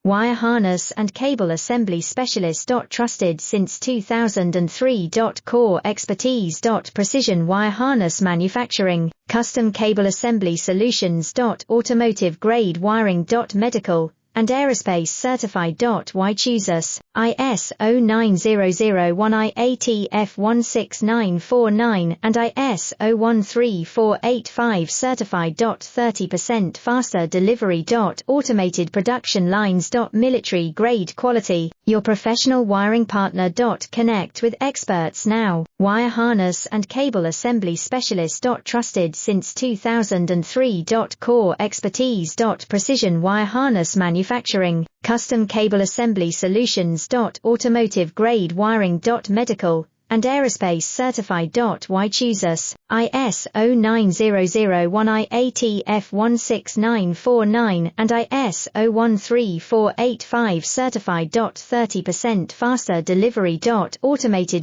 Wire harness and cable assembly specialist. Trusted since 2003. Core expertise. Precision wire harness manufacturing, custom cable assembly solutions. Automotive grade wiring. Medical and aerospace certified. Why choose us? ISO 9001 IATF 16949 and ISO 13485 certified. 30% faster delivery. Automated production lines. Military grade quality, your professional wiring partner. Connect with experts now. Wire harness and cable assembly specialist. Trusted since 2003. Core expertise. Precision wire harness manufacturing, custom cable assembly solutions. Automotive grade wiring. Medical and aerospace certified. Why choose us? ISO 9001 IATF 16949 and ISO 13485 certified. 30% faster delivery. Automated